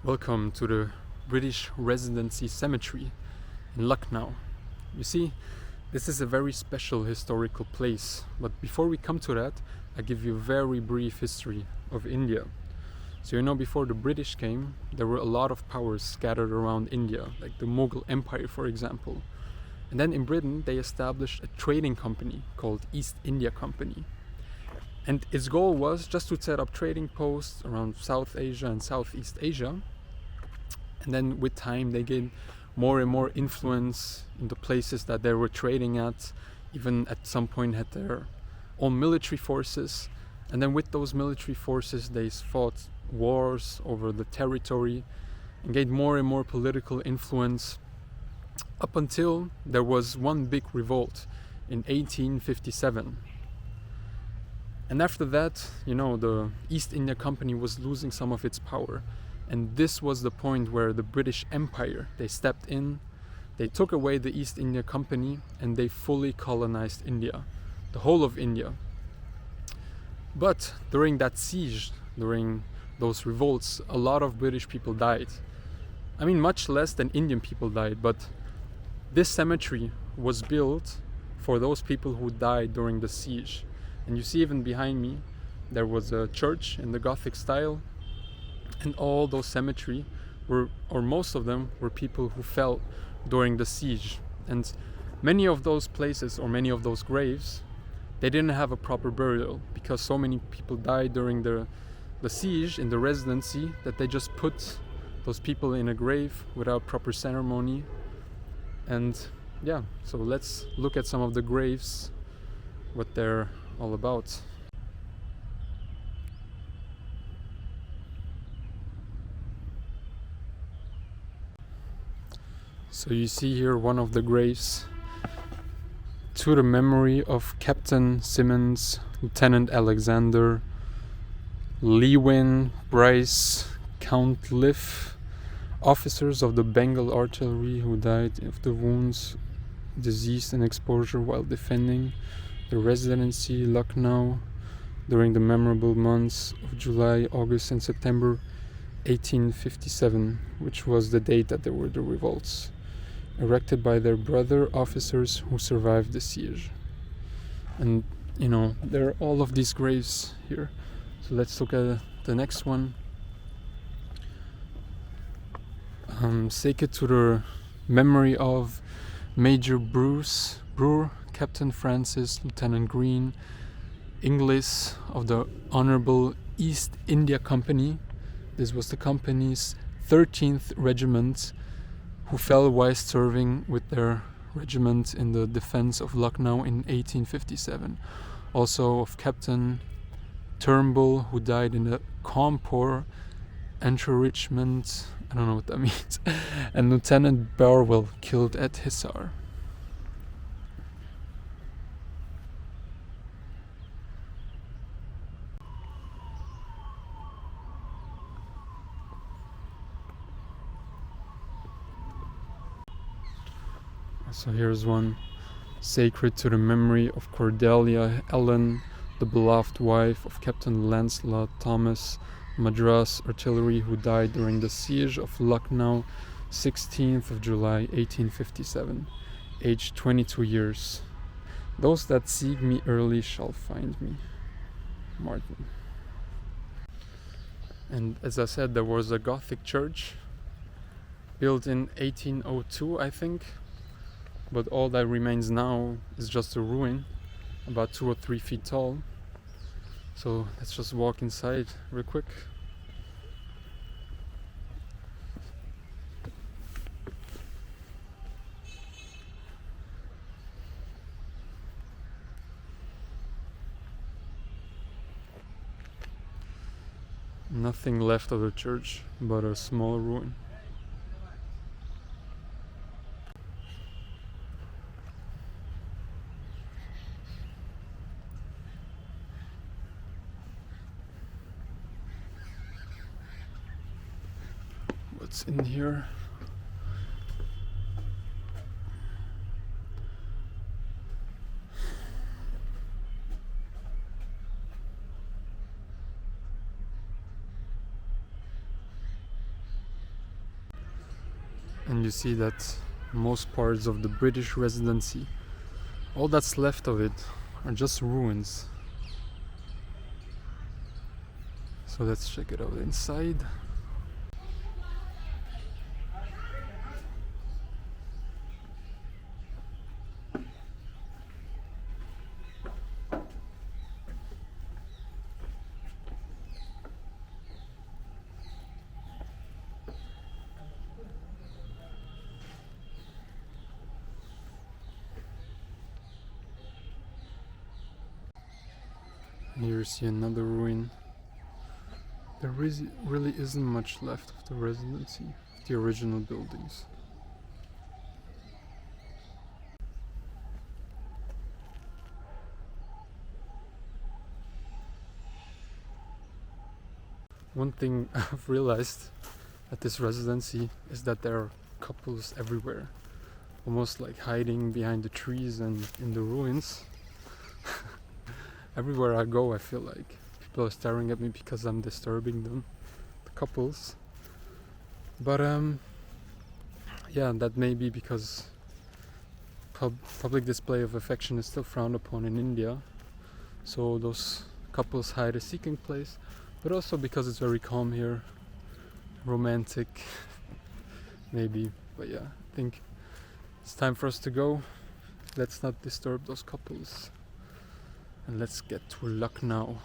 Welcome to the British Residency Cemetery in Lucknow. You see, this is a very special historical place, but before we come to that, I give you a very brief history of India. So before the British came, there were a lot of powers scattered around India, like the Mughal Empire for example. And then in Britain they established a trading company called East India Company. And its goal was just to set up trading posts around South Asia and Southeast Asia. And then with time they gained more and more influence in the places that they were trading at, even at some point had their own military forces. And then with those military forces they fought wars over the territory and gained more and more political influence up until there was one big revolt in 1857. And after that, the East India Company was losing some of its power. And this was the point where the British Empire, they stepped in, they took away the East India Company and they fully colonized India, the whole of India. But during that siege, during those revolts, a lot of British people died. I mean, much less than Indian people died, but this cemetery was built for those people who died during the siege. And you see even behind me, there was a church in the Gothic style. And all those cemetery were, or most of them, were people who fell during the siege. And many of those places, or many of those graves, they didn't have a proper burial because so many people died during the siege in the residency that they just put those people in a grave without proper ceremony. And yeah, so let's look at some of the graves, what they're all about. So you see here one of the graves to the memory of Captain Simmons, Lieutenant Alexander, Lewin, Bryce, Count Liff, officers of the Bengal artillery who died of the wounds, disease and exposure while defending the residency Lucknow during the memorable months of July, August and September 1857, which was the date that there were the revolts, erected by their brother officers who survived the siege. And there are all of these graves here. So let's look at the next one. Sacred to the memory of Major Bruce Brewer, Captain Francis, Lieutenant Green, Inglis of the Honorable East India Company. This was the company's 13th regiment, who fell while serving with their regiment in the defense of Lucknow in 1857. Also of Captain Turnbull, who died in the Cawnpore enrichment, I don't know what that means, and Lieutenant Barwell, killed at Hisar. So here's one sacred to the memory of Cordelia Ellen, the beloved wife of Captain Lancelot Thomas, Madras artillery, who died during the siege of Lucknow, 16th of July 1857, aged 22 years. Those that seek me early shall find me. Martin. And as I said, there was a Gothic church built in 1802, I think. But all that remains now is just a ruin, about 2 or 3 feet tall. So let's just walk inside real quick. Nothing left of the church but a small ruin. What's in here? and you see that most parts of the British residency, all that's left of it, are just ruins. So let's check it out inside. Here you see another ruin. There really isn't much left of the residency, of the original buildings. One thing I've realized at this residency is that there are couples everywhere, almost like hiding behind the trees and in the ruins. Everywhere I go, I feel like people are staring at me because I'm disturbing them, the couples. But yeah, that may be because public display of affection is still frowned upon in India, so those couples hide a secret place, but also because it's very calm here, romantic, maybe. But yeah, I think it's time for us to go. Let's not disturb those couples, and let's get to Lucknow.